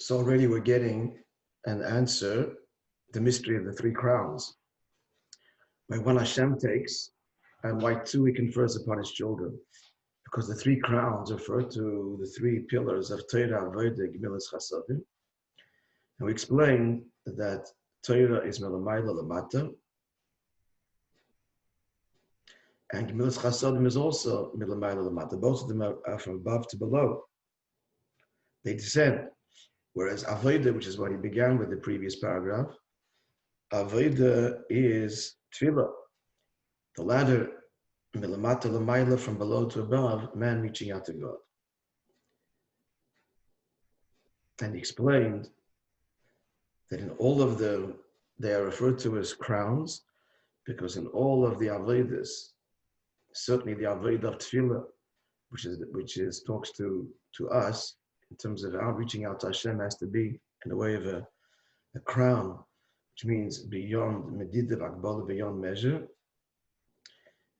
So already we're getting an answer, the mystery of the three crowns. By one Hashem takes, and why two he confers upon his children. Because the three crowns refer to the three pillars of Torah, Avodah, Gemilas, Chasadim. And we explained that Torah is Melamayla Lamata, and Gemilas Chasadim is also Melamayla Lamata. Both of them are from above to below. They descend. Whereas Avodah, which is what he began with the previous paragraph, Avodah is Tefillah. The ladder, Milamata Lamayla, from below to above, man reaching out to God. And he explained that in all of them, they are referred to as crowns, because in all of the Avodas, certainly the Avodah of Tefillah, which talks to us, in terms of our reaching out to Hashem, has to be in the way of a crown, which means beyond medidav agbola, beyond measure.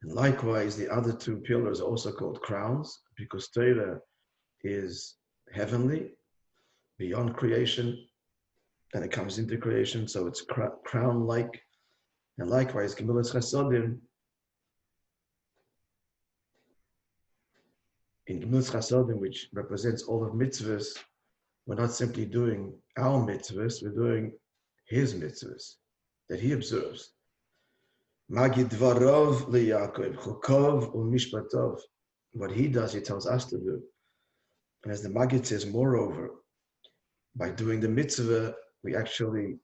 And likewise, the other two pillars are also called crowns, because Torah is heavenly, beyond creation, and it comes into creation, so it's crown-like. And likewise, Gemilas Chasadim, in Gemilas Chasadim, which represents all of mitzvahs, we're not simply doing our mitzvahs, we're doing his mitzvahs that he observes. Magid dvarov leYaakov, chukov u'mishpatov. What he does, he tells us to do. And as the Magid says, moreover, by doing the mitzvah, we actually,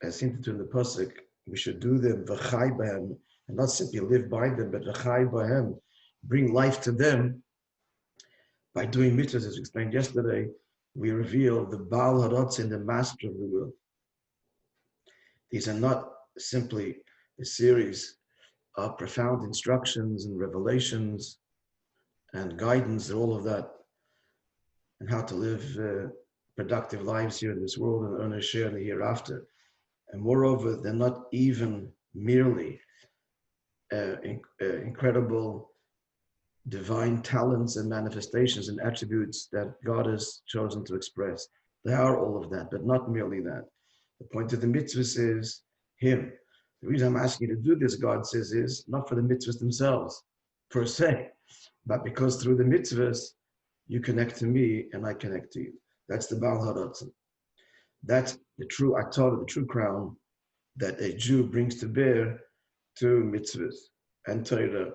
as hinted to in the pasuk, we should do them v'chai b'hem, and not simply live by them, but v'chai b'hem, bring life to them. By doing mitzvahs, as we explained yesterday, we reveal the Baal Haratzin, the master of the will. These are not simply a series of profound instructions and revelations and guidance and all of that, and how to live productive lives here in this world and earn a share in the hereafter. And moreover, they're not even merely incredible divine talents and manifestations and attributes that God has chosen to express. They are all of that, but not merely that. The point of the mitzvahs is him. The reason I'm asking you to do this, God says, is not for the mitzvahs themselves, per se, but because through the mitzvahs, you connect to me and I connect to you. That's the Baal Haratzin. That's the true atara, the true crown that a Jew brings to bear to mitzvahs and Torah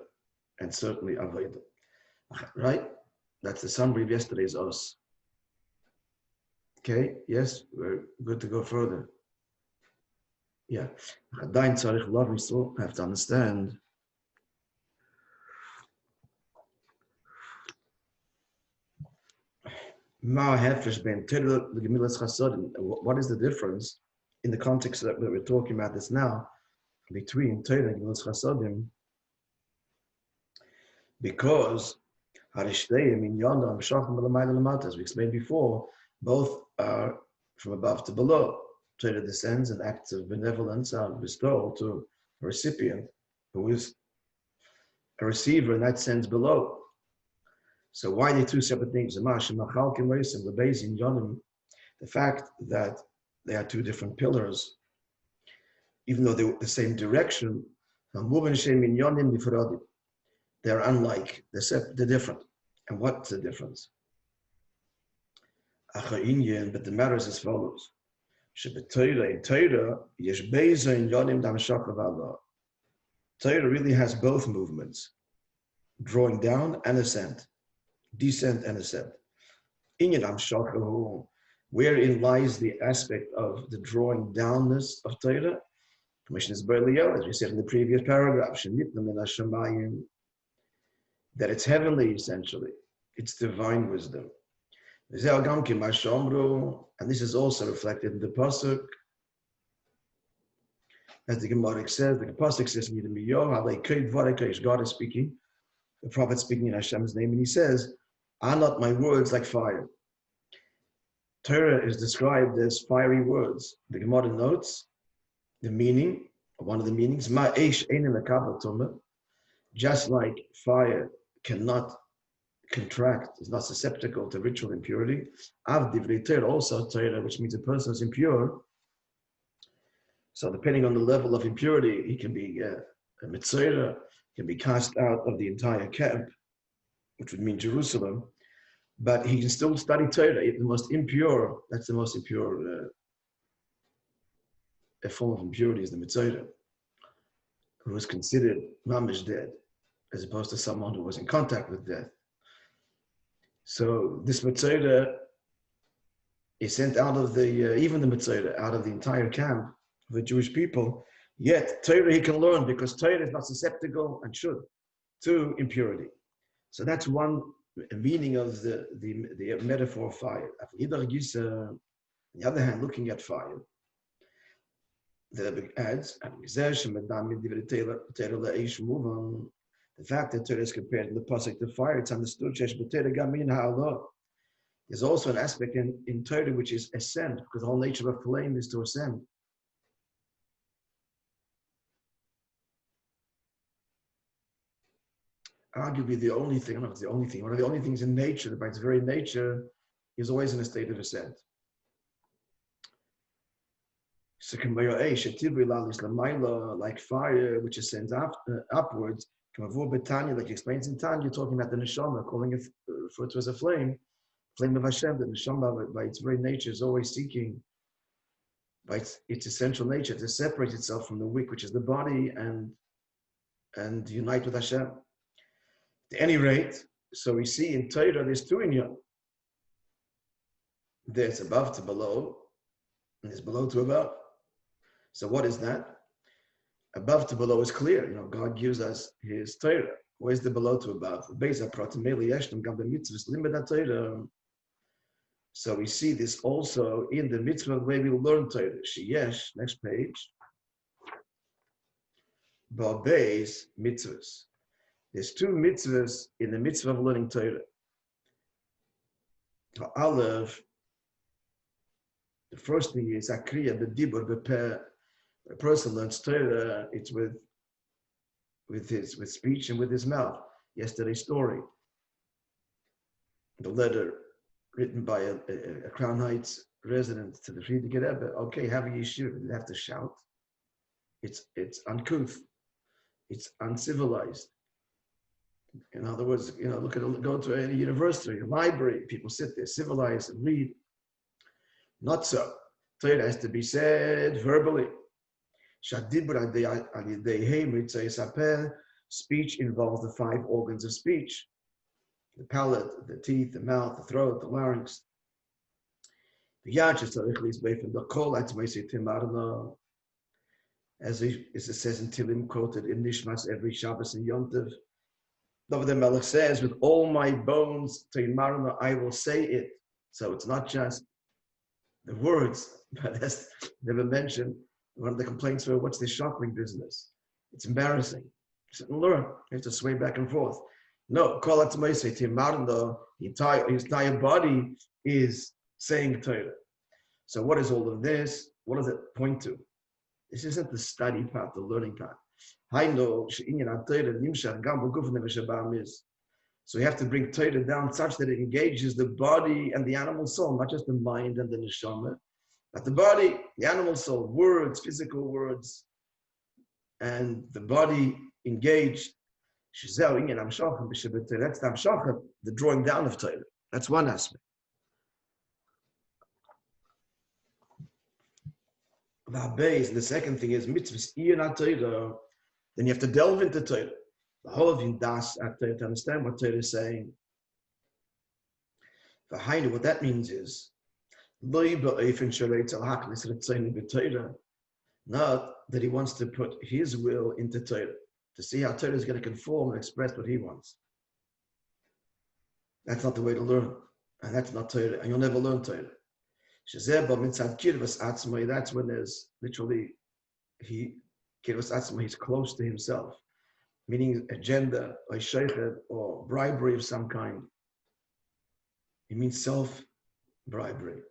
and certainly Avodah. Right? That's the summary of yesterday's Os. Okay, yes, we're good to go further. Yeah. We still have to understand what is the difference in the context that we're talking about this now between Torah and Gemilas Chasadim? Because as we explained before, both are from above to below. Torah descends and acts of benevolence are bestowed to a recipient who is a receiver in that sense below. So why are they two separate things? The fact that they are two different pillars, even though they're the same direction, they're unlike, they're different. And what's the difference? But the matter is as follows. Torah really has both movements, drawing down and ascent, descent and ascent. Wherein lies the aspect of the drawing downness of Torah? As we said in the previous paragraph, that it's heavenly essentially, it's divine wisdom. And this is also reflected in the pasuk, as the Gemara says. The pasuk says, God is speaking, the prophet speaking in Hashem's name, and he says, "Are not my words like fire?" Torah is described as fiery words. The Gemara notes the meaning, one of the meanings, just like fire cannot contract, is not susceptible to ritual impurity. Av divrei Torah, also Torah, which means a person is impure. So depending on the level of impurity, he can be a mitzvah, can be cast out of the entire camp, which would mean Jerusalem, but he can still study Torah. The most impure, that's the most impure a form of impurity is the mitzvah, who is considered mamish dead, as opposed to someone who was in contact with death. So this mitzvah is sent out of the, even the mitzvah, out of the entire camp of the Jewish people. Yet Torah he can learn because Torah is not susceptible and should to impurity. So that's one meaning of the metaphor of fire. On the other hand, looking at fire, the Rabbi adds, the fact that Torah is compared in the pasuk to fire, it's understood. There's also an aspect in Torah which is ascend, because the whole nature of flame is to ascend. Arguably the only thing, I don't know if it's the only thing, one of the only things in nature that by its very nature is always in a state of ascent. So like fire, which ascends upwards, like he explains in Tanya, talking about the neshama, calling it referred to as a flame of Hashem. The neshama, by its very nature, is always seeking, by its essential nature, to separate itself from the wick, which is the body, and unite with Hashem. At any rate, so we see in Torah there's two inyan. There's above to below, and there's below to above. So what is that? Above to below is clear. God gives us His Torah. Where's the below to above? So we see this also in the mitzvah where we learn Torah. Sheyesh, next page. Ba'beis mitzvahs. There's two mitzvahs in the mitzvah of learning Torah. Aleph, the first thing is akriya b'dibur b'peh. A person learns Torah, it's with speech and with his mouth. Yesterday's story, the letter written by a Crown Heights resident to the Frierdiker Rebbe. Okay, have a yeshiva. You have to shout. It's uncouth. It's uncivilized. In other words, go to a university, a library. People sit there, civilized, and read. Not so. Torah has to be said verbally. Speech involves the 5 organs of speech: the palate, the teeth, the mouth, the throat, the larynx. As it says in Tilim, quoted in Nishmas every Shabbos and Yom Tov, David Melech says, "With all my bones, I will say it." So it's not just the words, but as never mentioned, one of the complaints were, "What's this shuffling business? It's embarrassing." You said, learn. You have to sway back and forth. No, call it to Moishe. His entire body is saying Torah. So what is all of this? What does it point to? This isn't the study part, the learning part. So you have to bring Torah down such that it engages the body and the animal soul, not just the mind and the neshama, but the body, the animal soul, words, physical words, and the body engaged. That's the amshachah, the drawing down of Torah. That's one aspect. The second thing is mitzvahs Torah. Then you have to delve into Torah. The whole of Yindas to understand what Torah is saying. What that means is not that he wants to put his will into Torah, to see how Torah is going to conform and express what he wants. That's not the way to learn. And that's not Torah. And you'll never learn Torah. That's when there's literally, he's close to himself, meaning agenda, or sheikhet, or bribery of some kind. It means self-bribery.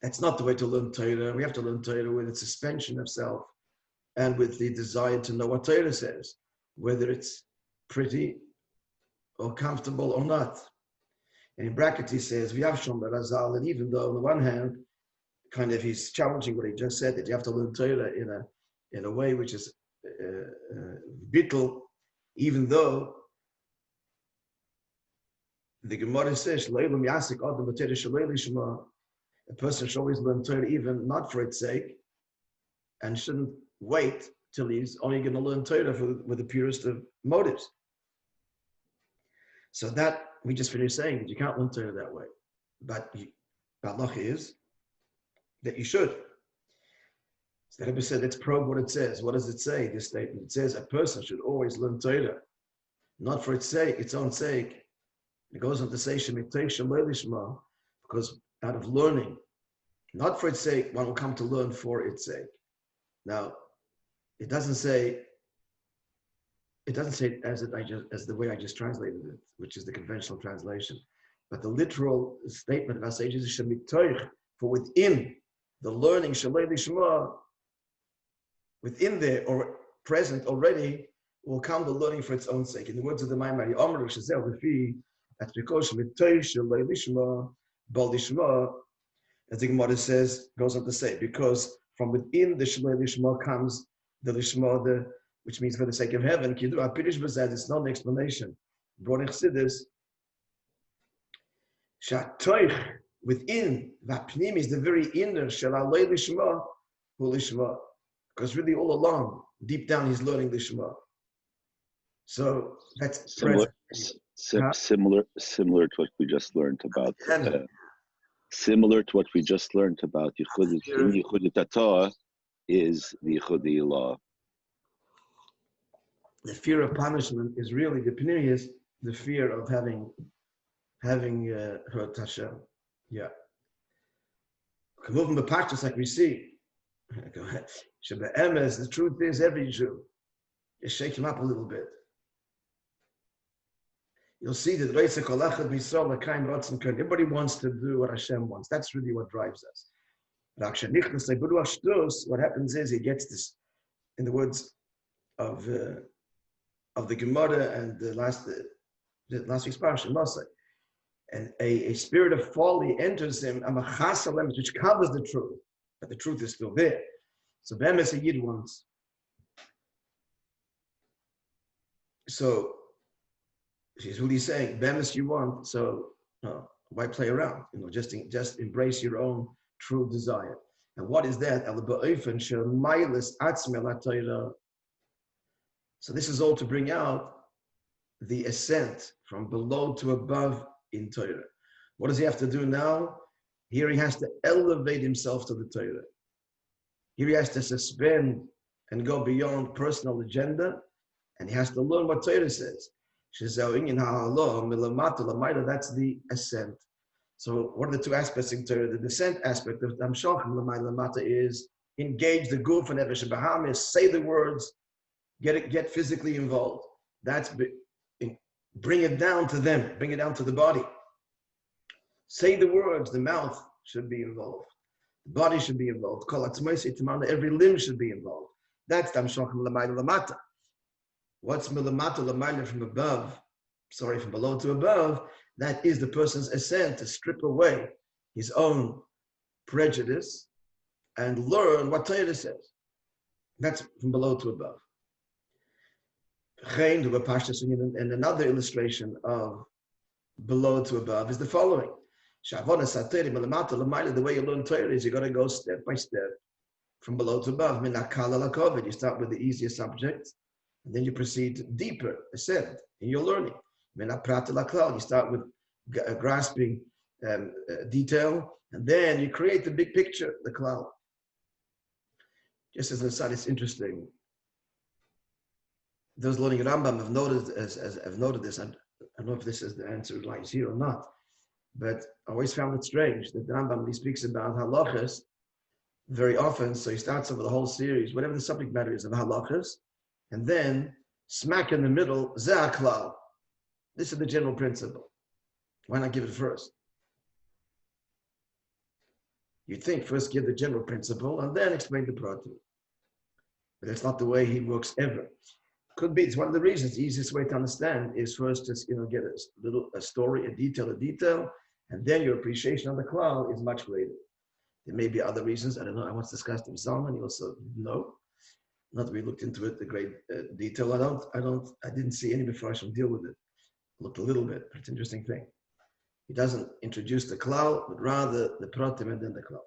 That's not the way to learn Torah. We have to learn Torah with a suspension of self and with the desire to know what Torah says, whether it's pretty or comfortable or not. And in brackets he says, V'yavshom Razal, and even though on the one hand, kind of he's challenging what he just said, that you have to learn Torah in a way which is bittul, even though the Gemara says, a person should always learn Torah even not for its sake, and shouldn't wait till he's only going to learn Torah with the purest of motives. So that, we just finished saying that you can't learn Torah that way. But the halacha is that you should. So the Rebbe said, let's probe what it says. What does it say, this statement? It says a person should always learn Torah, not for its sake, its own sake. It goes on to say, because out of learning, not for its sake, one will come to learn for its sake. Now, it doesn't say as the way I just translated it, which is the conventional translation. But the literal statement of our sages is for within the learning shalei lishma, within there or present already will come the learning for its own sake. In the words of the Maamar, that's because as the Gemara says, goes on to say, because from within the Shalei Lishma comes the Lishma, which means for the sake of heaven. It's not an explanation. Brought in Chassidus, Shatoich, within, Vapnim is the very inner, Shalei Lishma, Hu Lishma. Because really all along, deep down, he's learning Lishma. So that's similar to what we just learned about. Similar to what we just learned about Yichud Tata is the Yichud law. The fear of punishment is really the Pnimius, the fear of having hurt Hashem. Yeah. Moving the parts like we see. Go ahead. The truth is, every Jew, you shake him up a little bit. You'll see that everybody wants to do what Hashem wants. That's really what drives us. What happens is he gets this, in the words of the Gemara and the last week's parsha, Moishe, and a spirit of folly enters him, which covers the truth, but the truth is still there. So Be'emes a Yid wants. So he's really saying, Be'emes you want, so why play around? Just embrace your own true desire. And what is that? So this is all to bring out the ascent from below to above in Torah. What does he have to do now? Here he has to elevate himself to the Torah. Here he has to suspend and go beyond personal agenda, and he has to learn what Torah says. That's the ascent. So what are the two aspects in Torah? The descent aspect of Amshachim Lamata is engage the Guf and Nefesh Bahamis, say the words, get physically involved. That's bring it down to them, bring it down to the body. Say the words, the mouth should be involved. The body should be involved. Every limb should be involved. That's Amshachim Lamata. What's milamata lamayla from above? Sorry, from below to above. That is the person's ascent to strip away his own prejudice and learn what Torah says. That's from below to above. And another illustration of below to above is the following: the way you learn Torah is you got to go step by step from below to above. You start with the easier subjects. And then you proceed deeper, ascend in your learning. You start with grasping detail, and then you create the big picture, the cloud. Just as an aside, it's interesting. Those learning Rambam have noted this. I don't know if this is the answer lies here or not, but I always found it strange that the Rambam, when he speaks about halachas, very often, so he starts over the whole series, whatever the subject matter is of halachas, and then, smack in the middle, Zeh HaKlal. This is the general principle. Why not give it first? You'd think first give the general principle and then explain the pratim. But that's not the way he works ever. Could be. It's one of the reasons. The easiest way to understand is first just get a story, a detail, and then your appreciation of the klal is much greater. There may be other reasons. I don't know. I once discussed with someone. He also didn't know. Not that we looked into it in great detail. I didn't see any before I should deal with it. Looked a little bit, but it's an interesting thing. He doesn't introduce the klal, but rather the pratim and then the klal.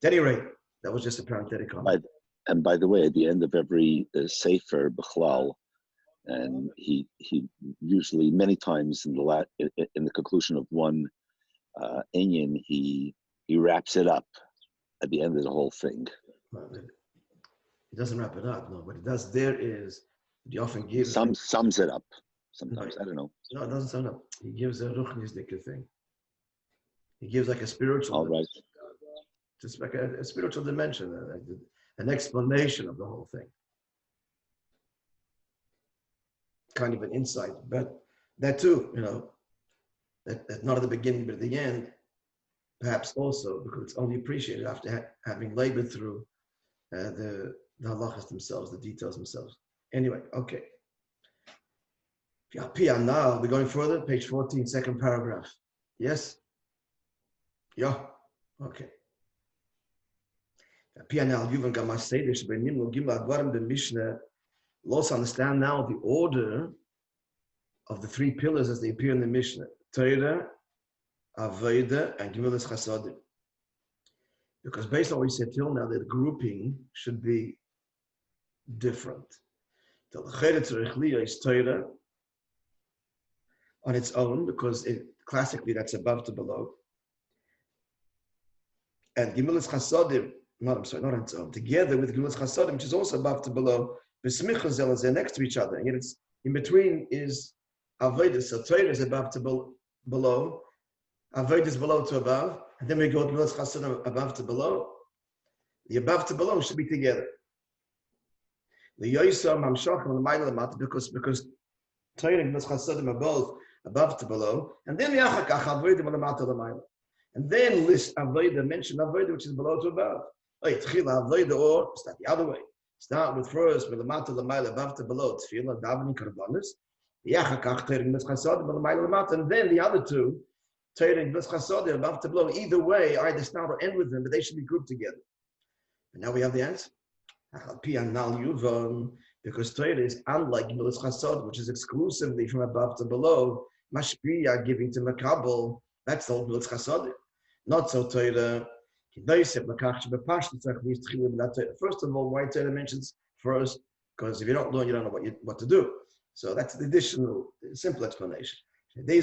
At any rate, that was just a parenthetical comment. And by the way, at the end of every sefer b'chlal, and he usually many times in the conclusion of one inyan, he wraps it up at the end of the whole thing. He doesn't wrap it up. No, what he does there is he often gives sums it up. Sometimes, I don't know. No, it doesn't sum up. He gives a ruchnisdike thing. He gives like a spiritual. All right. Just like a spiritual dimension, an explanation of the whole thing. Kind of an insight, but that too, that not at the beginning but at the end, perhaps also because it's only appreciated after having labored through the halachas themselves, the details themselves. Anyway, okay. Now we're going further. Page 14, second paragraph. Yes. Yeah. Okay. Let's understand now the order of the three pillars as they appear in the Mishnah: Torah, Avodah, and Gemilas Chasadim. Because based on what we said till now, the grouping should be different. Is Torah on its own, because classically that's above to below. And Gemilas Chasadim, not on its own, together with Gemilas Chasadim, which is also above to below. They're next to each other, and yet it's in between is Avodah. So Torah is above to below, Avodah is below to above, and then we go to Gemilas Chasadim above to below. The above to below should be together. Because Torah and Gemilas Chasadim are both above to below, and then the Achakach Avodah and then list Avodah, mention Avodah, which is below to above. Or start the other way. Start with first with the mata l'mayla above to below tefillah, davening, karbanos. Yachakach Torah Gemilas Chasadim l'mayla l'mata, and then the other two, Torah and Gemilas Chasadim above to below. Either way, either start or end with them, but they should be grouped together. And now we have the answer. Because Torah is unlike Gemilas Chasadim, which is exclusively from above to below. Mashpiyah, giving to makabel, that's all Gemilas Chasadim. Not so Torah. First of all, why Torah mentions first? Because if you don't know, you don't know what to do. So that's the additional, simple explanation. When you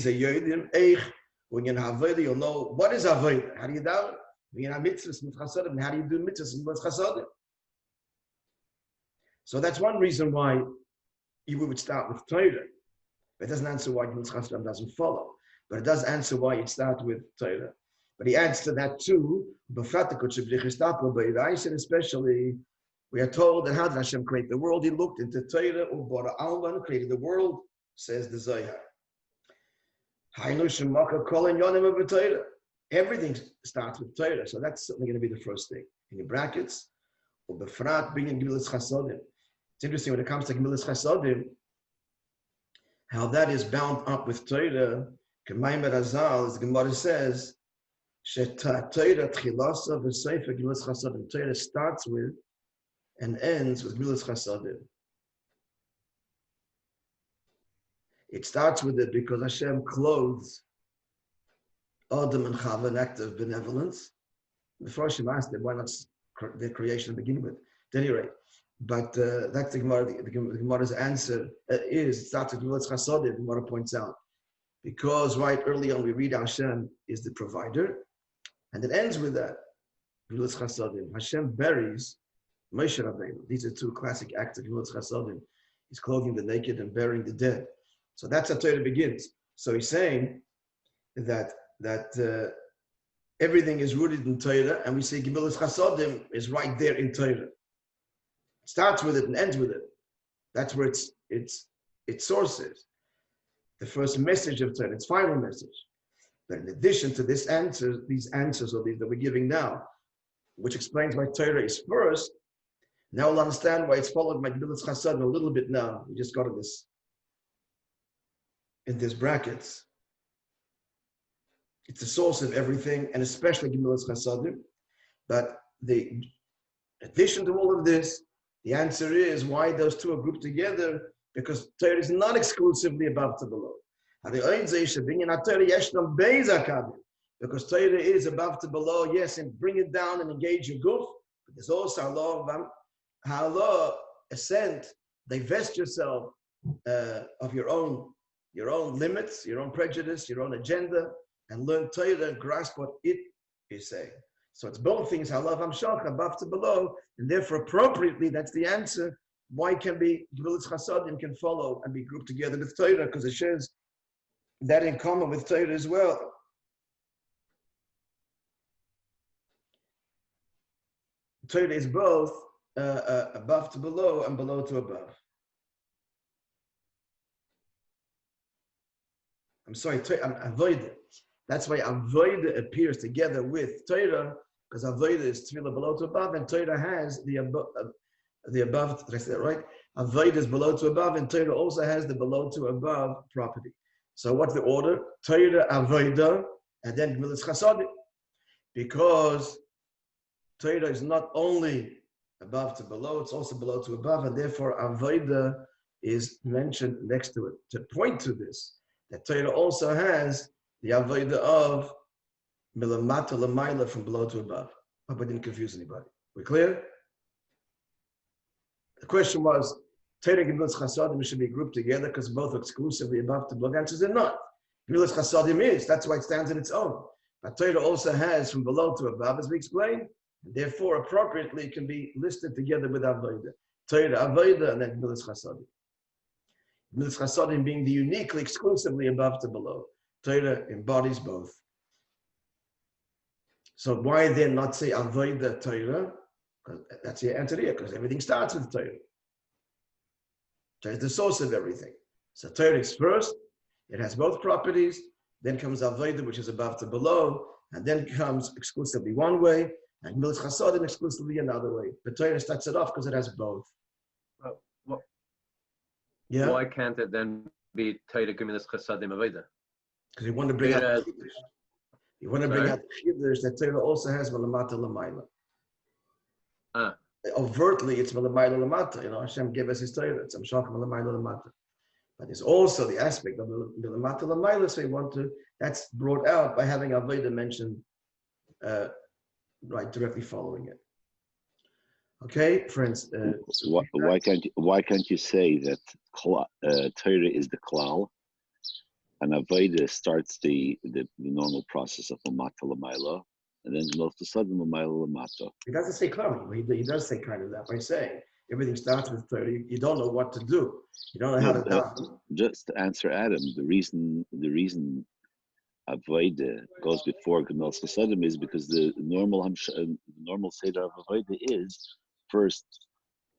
have Avodah, you'll know what is Avodah. How do you daven? When you have mitzvahs with chasadim, how do you do mitzvahs with chasadim? So that's one reason why we would start with Torah. But it doesn't answer why Gemilas Chasadim doesn't follow. But it does answer why you'd start with Torah. But he adds to that too, and especially, we are told that how did Hashem create the world? He looked into Torah, Ubara Alman, created the world, says the Zohar. Everything starts with Torah, so that's certainly going to be the first thing. In the brackets, it's interesting when it comes to Gemilas Chasadim, how that is bound up with Torah. As the Gemara says, Torah starts with and ends with Gemilas Chasadim. It starts with it because Hashem clothes Adam and Chava an act of benevolence. Before Hashem asked them, why not their creation to begin with? At any rate, but that's the Gemara. The Gemara's answer is, it starts with Gemilas Chasadim, the Gemara points out. Because right early on we read Hashem is the provider, and it ends with that. Gemilas Chasadim. Hashem buries Moishe Rabbeinu. These are two classic acts of Gemilas Chasadim. He's clothing the naked and burying the dead. So that's how Torah begins. So he's saying that everything is rooted in Torah, and we say Gemilas Chasadim is right there in Torah. It starts with it and ends with it. That's where its source is. The first message of Torah, its final message. But in addition to these answers that we're giving now, which explains why Torah is first, Now we'll understand why it's followed by Gemilas Chasadim a little bit now. We just got to this in these brackets. It's the source of everything, and especially Gemilas Chasadim. But the addition to all of this, the answer is why those two are grouped together, because Torah is not exclusively above to below. Because Torah is above to below, yes, and bring it down and engage your goof, but there's also Allah ascent, divest yourself of your own limits, your own prejudice, your own agenda, and learn Torah and grasp what it is saying. So it's both things, halav hamshach, above to below, and therefore appropriately, that's the answer. Why can be Gemilas Chasadim can follow and be grouped together with Torah, because it shares that in common with Torah as well. Torah is both above to below and below to above. I'm sorry, avodah. That's why avodah appears together with Torah, because avodah is tefillah below to above, and Torah has the above. Did I say that right? Avodah is below to above, and Torah also has the below to above property. So what's the order? Torah, avodah, and then Gemilas Chasadim, because Torah is not only above to below, it's also below to above, and therefore avodah is mentioned next to it to point to this, that Torah also has the avodah of milamata l'mayla, from below to above. I hope I didn't confuse anybody. We clear? The question was, Torah and Gemilas Chasadim should be grouped together because both are exclusively above to below. The answer is they're not. Gemilas Chasadim is, that's why it stands on its own. But Torah also has from below to above, as we explained, and therefore appropriately can be listed together with avodah. Torah, avodah, and then Gemilas Chasadim. Gemilas Chasadim being the uniquely, exclusively above to below. Torah embodies both. So why then not say avodah Torah? Because that's the answer here, because everything starts with Torah. Torah is the source of everything. So Torah is first, it has both properties, then comes avodah, which is above to below, and then comes exclusively one way, and Gemilas Chasadim exclusively another way. But Torah starts it off because it has both. Yeah. Why can't it then be Torah, Gemilas Chasadim, avodah? Because you want to bring out the chiddush. You want to bring out the chiddush that Torah also has malamata l'mayla. Overtly, it's malamayla lamata. Hashem gave us His Torah. It's amshach malamayla lamata. But there's also the aspect of malamata lamayla. So you want to. That's brought out by having avodah mentioned, right, directly following it. Okay, friends. Why can't you say that Torah is the klal, and avodah starts the normal process of lamata lamayla? And then most of the sudden, he doesn't say clearly. He does say kind of that by saying everything starts with Torah. You don't know what to do. You don't know how to do. Just to answer Adam, the reason avodah goes before Gemilas Chasadim is because the normal seder of avodah is first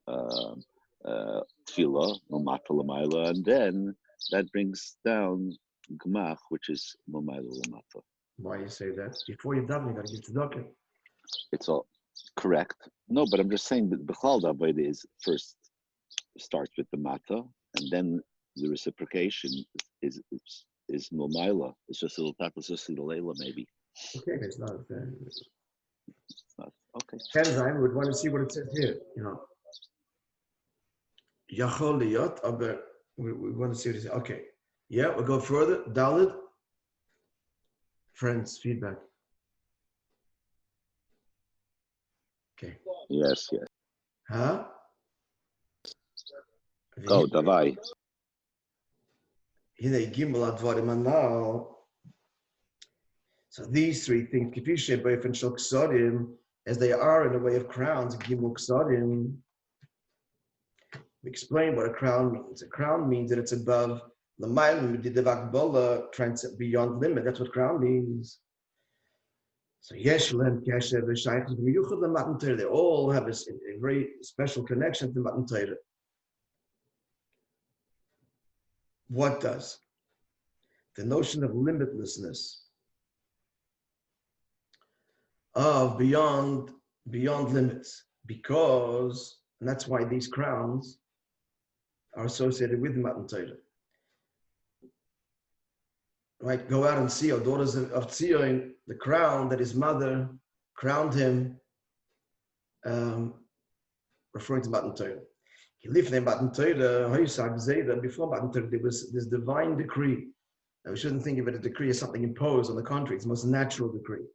tefillah, lamata l'mayla, and then that brings down gemach, which is l'mayla l'mata. Why you say that? Before you daven, you got to give tzedakah. It's all correct. No, but I'm just saying that the B'chlal Avodah is first starts with the mata, and then the reciprocation is Milmaila. It's just a little Leila, maybe. Okay, it's not a thing. It's not okay. Kenzaim would want to see what it says here. Yachol liyot, but we want to see what it says. Okay, yeah, we'll go further. Dalid. Friends, feedback. Okay. Yes. Huh? Go, Davai. So these three things, as they are in the way of crowns, we explain what a crown means. A crown means that it's above beyond limit. That's what crown means. So they all have a very special connection to Matan Torah. What does? The notion of limitlessness, of beyond limits, because And that's why these crowns are associated with Matan Torah. Right? Go out and see our daughters of Tzion, the crown that his mother crowned him, referring to Matan Torah. He lived in Matan Torah, before Matan Torah, there was this divine decree. Now, we shouldn't think of it as a decree as something imposed. On the contrary, it's the most natural decree.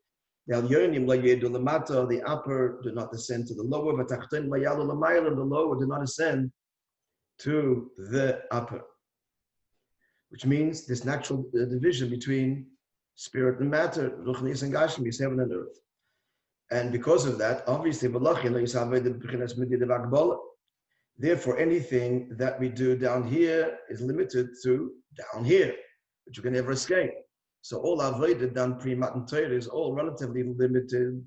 The upper do not descend to the lower, and the lower do not ascend to the upper. Which means this natural division between spirit and matter, ruchnis and gashmis, heaven and earth. And because of that, obviously, therefore, anything that we do down here is limited to down here, which you can never escape. So all avodah done pre-Matan Torah is all relatively limited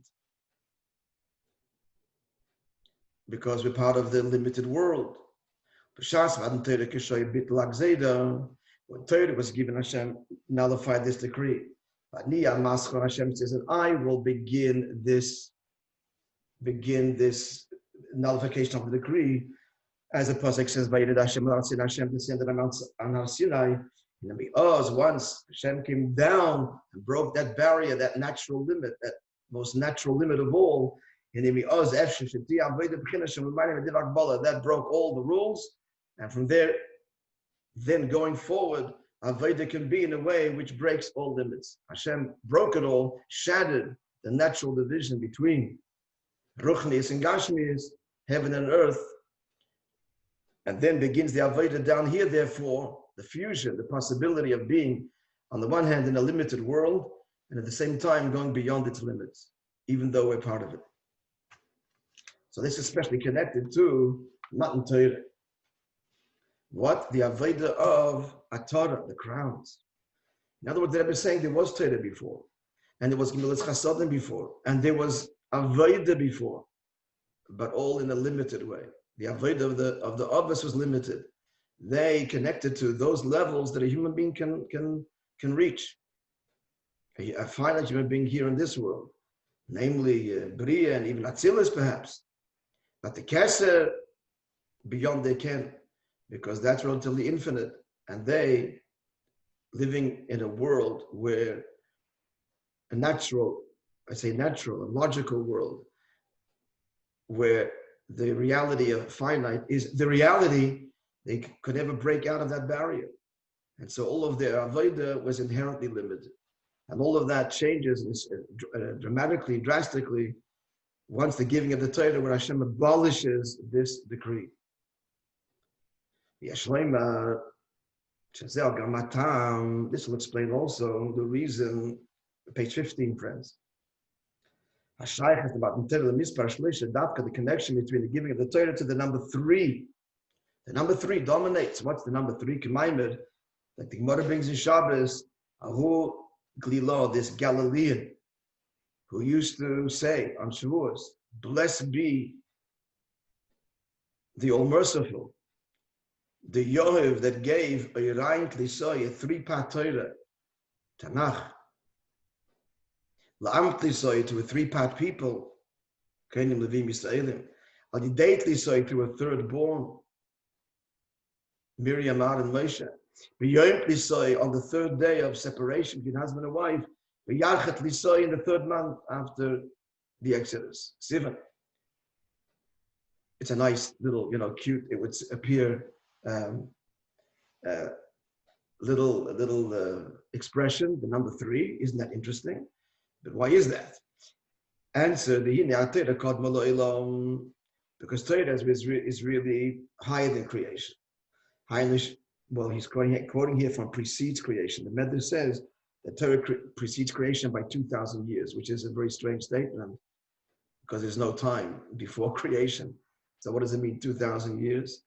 because we're part of the limited world. When Torah was given, Hashem nullified this decree. Hashem says, and I will begin this nullification of the decree, as the pasuk says, Hashem descended on Har Sinai. And once Hashem came down and broke that barrier, that natural limit, that most natural limit of all, and that broke all the rules. And from there, then going forward, Avodah can be in a way which breaks all limits. Hashem broke it all, shattered the natural division between Ruchnis and Gashmis, heaven and earth, and then begins the Avodah down here, therefore, the fusion, the possibility of being, on the one hand, in a limited world, and at the same time going beyond its limits, even though we're part of it. So this is especially connected to Matan Torah. What? The Avodah of Atara, the crowns. In other words, the Rebbe is saying there was Torah before, and there was Gemilas Chasadim before, and there was Avodah before, but all in a limited way. The Avodah of the Abbas was limited. They connected to those levels that a human being can reach. A finite human being here in this world, namely Bria and even Atzilus perhaps. But the Keser, beyond they can, because that's relatively infinite, and they living in a world where a logical world, where the reality of finite is the reality, they could never break out of that barrier. And so all of their avodah was inherently limited. And all of that changes dramatically, drastically, once the giving of the Torah, where Hashem abolishes this decree. This will explain also the reason, page 15, friends. The connection between the giving of the Torah to the number 3. The number 3 dominates. What's the number 3? K'maimed, like the Gemara brings in Shabbos, Ahu Glilo, this Galilean, who used to say on Shavuos, blessed be the All-Merciful, the Yohev that gave a Yerayin Klisoy, a 3-part Torah, Tanakh, La'am Klisoy, to a 3-part people, Kenim Levim Yisraelim, Adidei Klisoy, to a 3rd born, Miriam, Ad, and Moishe. V'yoyim Klisoy, on the 3rd day of separation between husband and wife, V'yarchet Klisoy, in the 3rd month after the Exodus, Sivan. It's a nice little, cute, it would appear, little expression, the number 3. Isn't that interesting? But why is that? Answer, because Torah is really higher than creation. Well, he's quoting here from precedes creation. The Medrash says that Torah precedes creation by 2,000 years, which is a very strange statement because there's no time before creation. So what does it mean, 2,000 years?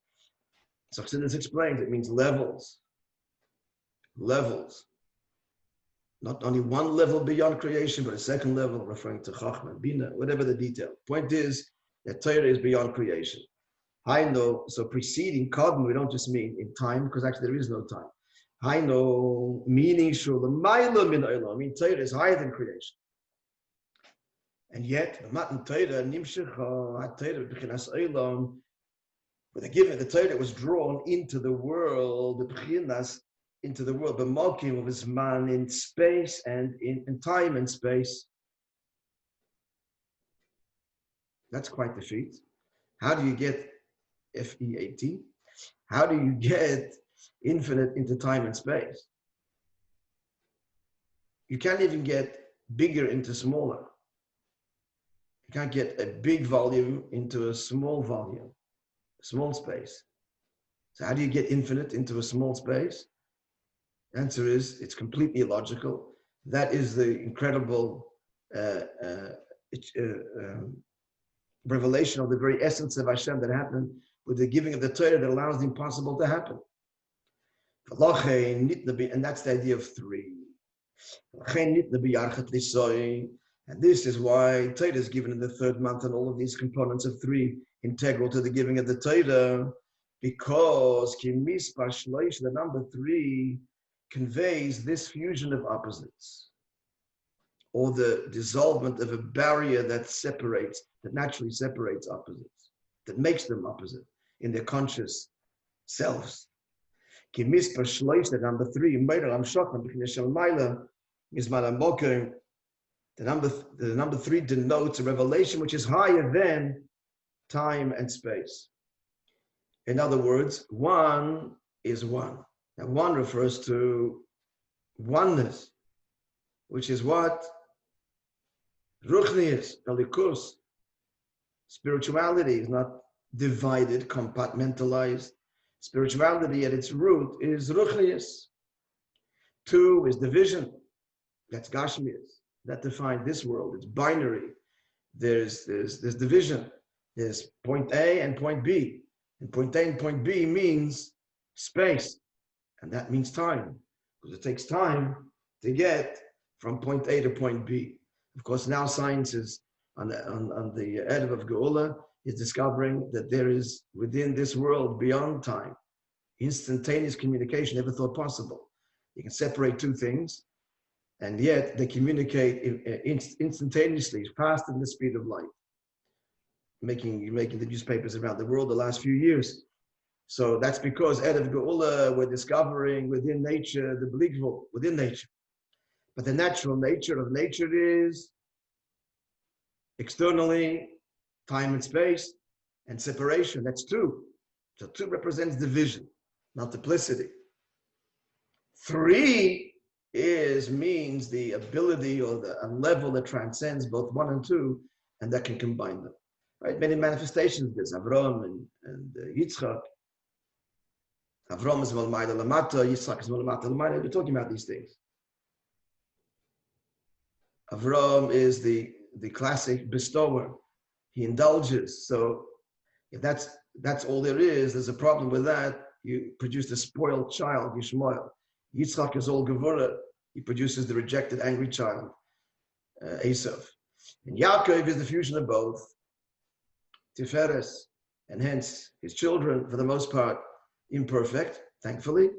So Chassidus explains, it means levels. Levels. Not only one level beyond creation, but a second level referring to Chachma, Bina, whatever the detail. Point is that Torah is beyond creation. I know, so preceding Kadmon, we don't just mean in time, because actually there is no time. I know, meaning Shulamailam min Olam, I mean Torah is higher than creation. And yet, the Matan Torah, Nimshecha, HaTorah, B'chinas Olam, With the giving of the Torah, it was drawn into the world, the B'chinas, into the world, the Malkim of his man in space and in time and space. That's quite the feat. How do you get FEAT? How do you get infinite into time and space? You can't even get bigger into smaller. You can't get a big volume into a small volume, a small space. So how do you get infinite into a small space? The answer is, it's completely illogical. That is the incredible revelation of the very essence of Hashem that happened with the giving of the Torah that allows the impossible to happen. And that's the idea of three. And this is why Torah is given in the third month, and all of these components of three integral to the giving of the Torah, because the number three conveys this fusion of opposites, or the dissolvement of a barrier that naturally separates opposites, that makes them opposite in their conscious selves. The number three, the number three denotes a revelation which is higher than time and space. In other words, one is one. Now, one refers to oneness, which is what? Ruchnius, Elikus. Spirituality is not divided, compartmentalized. Spirituality at its root is Ruchnius. Two is division. That's Gashmius. That defines this world. It's binary. There's division. There's point A and point B. And point A and point B means space. And that means time. Because it takes time to get from point A to point B. Of course, now science is on the Erev of Geula is discovering that there is within this world, beyond time, instantaneous communication never thought possible. You can separate two things, and yet they communicate instantaneously, faster than the speed of light, making the newspapers around the world the last few years. So that's because Erev Geula, we're discovering within nature, the believable within nature. But the natural nature of nature is externally, time and space, and separation. That's two. So two represents division, multiplicity. Three means the ability or a level that transcends both one and two, and that can combine them. Right? Many manifestations. There's Avram and Yitzchak. Avram is Malmaida Lamata, Yitzchak is Malmaida Lamata. We're talking about these things. Avram is the classic bestower. He indulges. So if that's all there is, there's a problem with that. You produce a spoiled child, Yishmael. Yitzchak is all Gevurah. He produces the rejected, angry child, Esav. And Yaakov is the fusion of both, Tiferes, and hence his children, for the most part, imperfect, thankfully,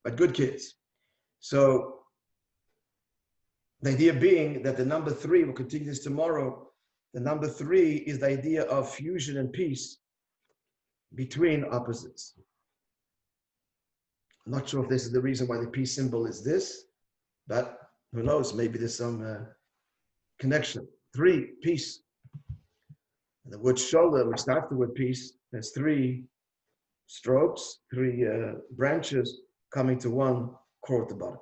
but good kids. So the idea being that the number three, we'll continue this tomorrow, the number three is the idea of fusion and peace between opposites. I'm not sure if this is the reason why the peace symbol is this, but who knows, maybe there's some connection. Three, peace. And the word shalom, which starts the word peace, has three strokes, three branches coming to one core at the bottom.